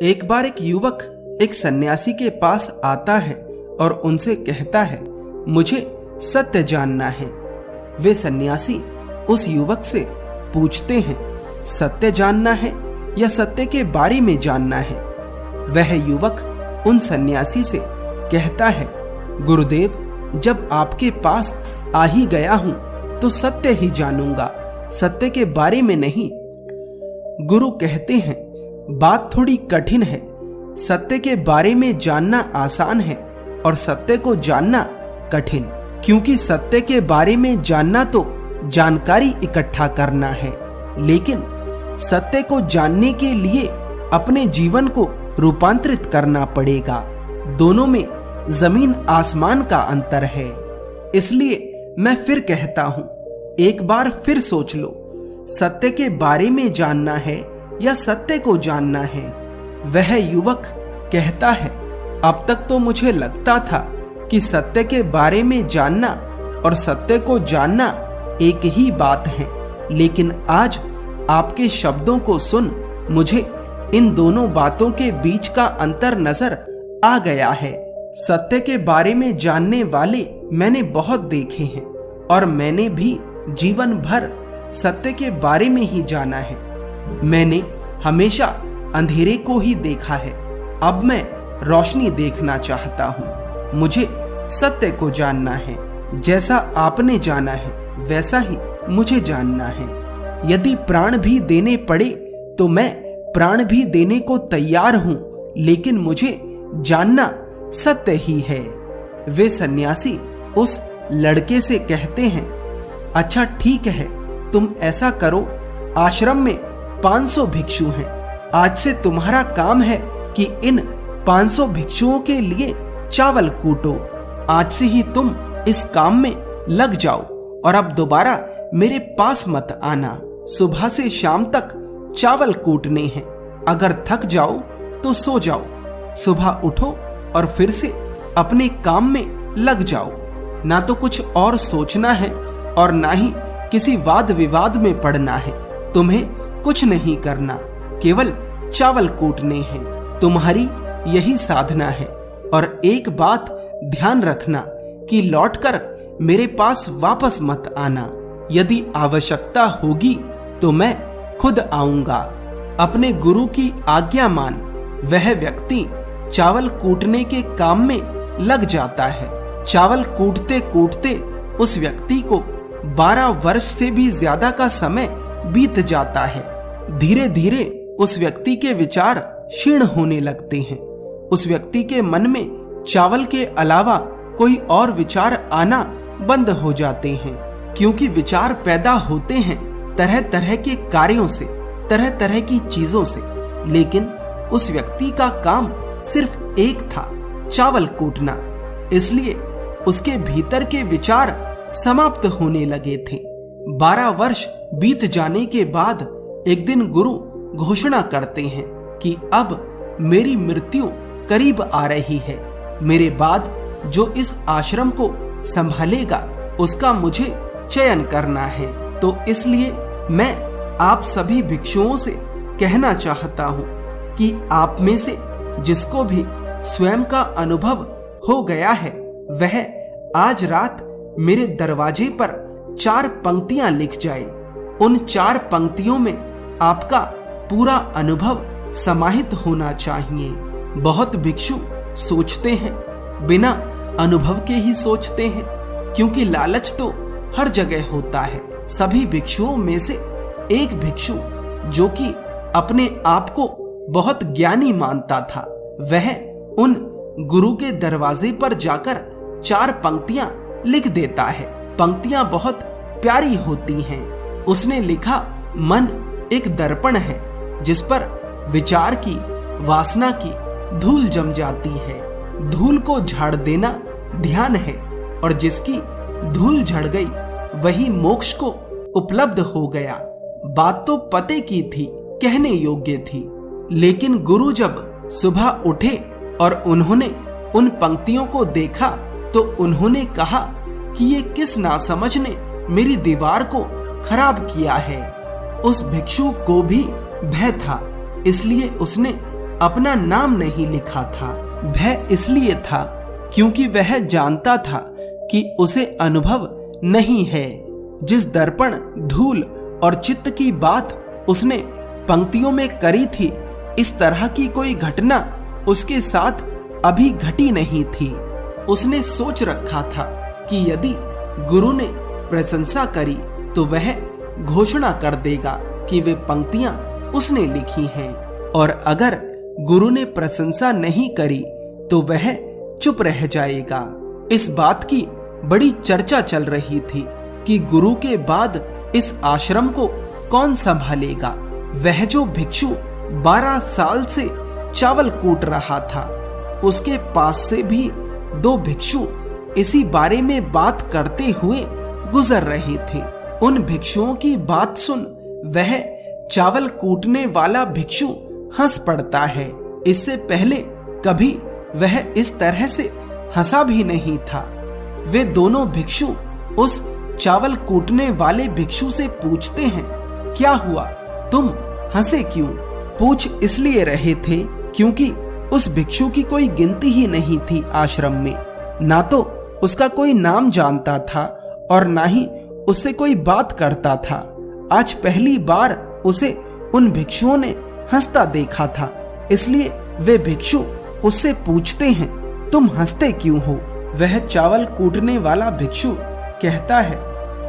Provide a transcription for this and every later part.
एक बार एक युवक एक सन्यासी के पास आता है और उनसे कहता है, मुझे सत्य जानना है। वे सन्यासी उस युवक से पूछते हैं, सत्य जानना है या सत्य के बारे में जानना है? वह युवक उन सन्यासी से कहता है, गुरुदेव, जब आपके पास आ ही गया हूं तो सत्य ही जानूंगा, सत्य के बारे में नहीं। गुरु कहते हैं, बात थोड़ी कठिन है। सत्य के बारे में जानना आसान है और सत्य को जानना कठिन, क्योंकि सत्य के बारे में जानना तो जानकारी इकट्ठा करना है, लेकिन सत्य को जानने के लिए अपने जीवन को रूपांतरित करना पड़ेगा। दोनों में जमीन आसमान का अंतर है। इसलिए मैं फिर कहता हूं, एक बार फिर सोच लो, सत्य के बारे में जानना है या सत्य को जानना है? वह युवक कहता है, अब तक तो मुझे लगता था कि सत्य के बारे में जानना और सत्य को जानना एक ही बात है, लेकिन आज आपके शब्दों को सुन मुझे इन दोनों बातों के बीच का अंतर नजर आ गया है। सत्य के बारे में जानने वाले मैंने बहुत देखे हैं और मैंने भी जीवन भर सत्य के बारे में ही जाना है। मैंने हमेशा अंधेरे को ही देखा है, अब मैं रोशनी देखना चाहता हूँ। मुझे सत्य को जानना है, जैसा आपने जाना है वैसा ही मुझे जानना है। यदि प्राण भी देने पड़े तो मैं प्राण भी देने को तैयार हूँ, लेकिन मुझे जानना सत्य ही है। वे सन्यासी उस लड़के से कहते हैं, अच्छा ठीक है, तुम ऐसा करो, आश्रम में 500 भिक्षु हैं। आज से तुम्हारा काम है कि इन 500 भिक्षुओं के लिए चावल कूटो। आज से ही तुम इस काम में लग जाओ और अब दोबारा मेरे पास मत आना। सुबह से शाम तक चावल कूटने हैं। अगर थक जाओ तो सो जाओ, सुबह उठो और फिर से अपने काम में लग जाओ। ना तो कुछ और सोचना है और ना ही किसी वाद विवाद में पड़ना है। तुम्हें कुछ नहीं करना, केवल चावल कूटने हैं। तुम्हारी यही साधना है। और एक बात ध्यान रखना कि लौटकर मेरे पास वापस मत आना। यदि आवश्यकता होगी तो मैं खुद आऊंगा। अपने गुरु की आज्ञा मान। वह व्यक्ति चावल कूटने के काम में लग जाता है। चावल कूटते कूटते उस व्यक्ति को 12 वर्ष से भी ज्यादा का समय बीत जाता है। धीरे धीरे उस व्यक्ति के विचार क्षीण होने लगते हैं। उस व्यक्ति के मन में चावल के अलावा कोई और विचार आना बंद हो जाते हैं, क्योंकि विचार पैदा होते हैं तरह तरह के कार्यों से, तरह तरह की चीजों से, लेकिन उस व्यक्ति का काम सिर्फ एक था, चावल कूटना। इसलिए उसके भीतर के विचार समाप्त होने लगे थे। 12 वर्ष बीत जाने के बाद एक दिन गुरु घोषणा करते हैं कि अब मेरी मृत्यु करीब आ रही है। मेरे बाद जो इस आश्रम को संभालेगा उसका मुझे चयन करना है। तो इसलिए मैं आप सभी भिक्षुओं से कहना चाहता हूँ कि आप में से जिसको भी स्वयं का अनुभव हो गया है वह आज रात मेरे दरवाजे पर 4 पंक्तियां लिख जाए। उन 4 पंक्तियों में आपका पूरा अनुभव समाहित होना चाहिए। बहुत भिक्षु सोचते हैं, बिना अनुभव के ही सोचते हैं, क्योंकि लालच तो हर जगह होता है। सभी भिक्षुओं में से एक भिक्षु जो कि अपने आप को बहुत ज्ञानी मानता था, वह उन गुरु के दरवाजे पर जाकर 4 पंक्तियां लिख देता है। पंक्तियां बहुत प्यारी होती हैं। उसने लिखा, मन एक दर्पण है जिस पर विचार की, वासना की धूल जम जाती है। धूल को झाड़ देना ध्यान है और जिसकी धूल झड़ गई वही मोक्ष को उपलब्ध हो गया। बात तो पते की थी, कहने योग्य थी, लेकिन गुरु जब सुबह उठे और उन्होंने उन पंक्तियों को देखा तो उन्होंने कहा कि ये किस नासमझ ने मेरी दीवार को खराब किया है। उस भिक्षु को भी भय था, इसलिए उसने अपना नाम नहीं लिखा था। भय इसलिए था क्योंकि वह जानता था कि उसे अनुभव नहीं है। जिस दर्पण, धूल और चित्त की बात उसने पंक्तियों में करी थी, इस तरह की कोई घटना उसके साथ अभी घटी नहीं थी। उसने सोच रखा था कि यदि गुरु ने प्रशंसा करी तो वह घोषणा कर देगा कि वे पंक्तियां उसने लिखी हैं, और अगर गुरु ने प्रशंसा नहीं करी तो वह चुप रह जाएगा। इस बात की बड़ी चर्चा चल रही थी कि गुरु के बाद इस आश्रम को कौन संभालेगा। वह जो भिक्षु 12 साल से चावल कूट रहा था, उसके पास से भी 2 भिक्षु इसी बारे में बात करते हुए गुजर रहे थे। उन भिक्षुओं की बात सुन वह चावल कूटने वाला भिक्षु हंस पड़ता है। इससे पहले कभी वह इस तरह से हंसा भी नहीं था। वे दोनों भिक्षु उस चावल कूटने वाले भिक्षु से पूछते हैं, क्या हुआ, तुम हंसे क्यों? पूछ इसलिए रहे थे क्योंकि उस भिक्षु की कोई गिनती ही नहीं थी आश्रम में। ना तो उसका कोई नाम जानता था और ना ही उससे कोई बात करता था। आज पहली बार उसे उन भिक्षुओं ने हंसता देखा था, इसलिए वे भिक्षु उससे पूछते हैं, तुम हंसते क्यों हो? वह चावल कूटने वाला भिक्षु कहता है,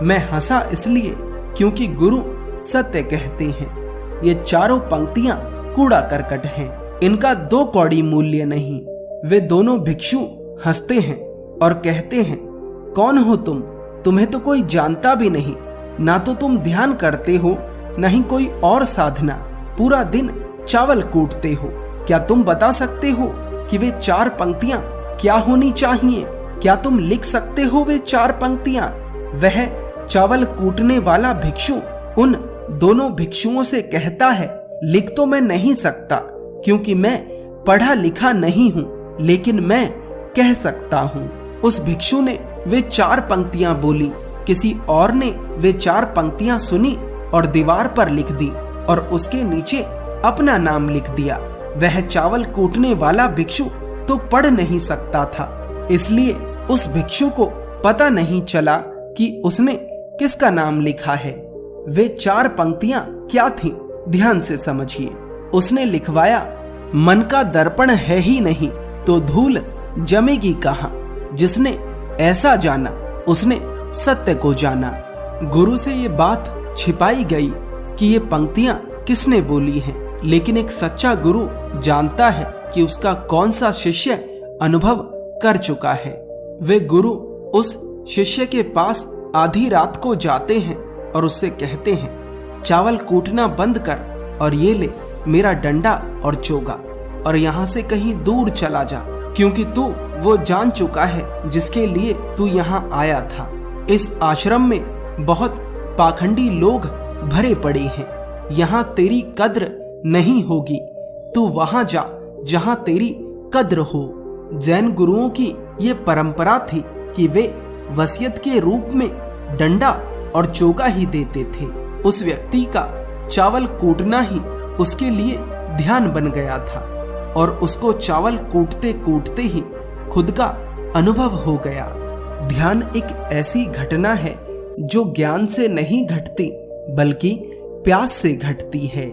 मैं हंसा इसलिए क्योंकि गुरु सत्य कहते हैं। ये चारों पंक्तियां कूड़ा करकट हैं, इनका 2 कौड़ी मूल्य नहीं। वे दोनों भिक्षु हंसते हैं और कहते हैं, कौन हो तुम? तुम्हें तो कोई जानता भी नहीं। ना तो तुम ध्यान करते हो, न ही कोई और साधना। पूरा दिन चावल कूटते हो। क्या तुम बता सकते हो कि वे 4 पंक्तियां क्या होनी चाहिए? क्या तुम लिख सकते हो वे 4 पंक्तियां? वह चावल कूटने वाला भिक्षु उन दोनों भिक्षुओं से कहता है, लिख तो मैं नहीं सकता क्योंकि मैं पढ़ा लिखा नहीं हूं, लेकिन मैं कह सकता हूं। उस भिक्षु ने वे 4 पंक्तियां बोली। किसी और ने वे 4 पंक्तियां सुनी और दीवार पर लिख दी और उसके नीचे अपना नाम लिख दिया। वह चावल कूटने वाला भिक्षु तो पढ़ नहीं सकता था, इसलिए उस भिक्षु को पता नहीं चला कि उसने किसका नाम लिखा है। वे 4 पंक्तियां क्या थीं? ध्यान से समझिए। उसने लिखवाया, मन का दर्पण है ही नहीं तो धूल जमेगी कहाँ। जिसने ऐसा जाना उसने सत्य को जाना। गुरु से ये बात छिपाई गई कि ये पंक्तियां किसने बोली हैं, लेकिन एक सच्चा गुरु जानता है कि उसका कौन सा शिष्य अनुभव कर चुका है। वे गुरु उस शिष्य के पास आधी रात को जाते हैं और उससे कहते हैं, चावल कूटना बंद कर और ये ले मेरा डंडा और चोगा और यहाँ से कहीं दूर चला जा, क्योंकि तू वो जान चुका है जिसके लिए तू यहाँ आया था। इस आश्रम में बहुत पाखंडी लोग भरे पड़े हैं। यहाँ तेरी कद्र नहीं होगी। तू वहां जा जहां तेरी कद्र हो। जैन गुरुओं की ये परंपरा थी कि वे वसीयत के रूप में डंडा और चोगा ही देते थे। उस व्यक्ति का चावल कूटना ही उसके लिए ध्यान बन गया था और उसको चावल कूटते कूटते ही खुद का अनुभव हो गया। ध्यान एक ऐसी घटना है जो ज्ञान से नहीं घटती बल्कि प्यास से घटती है।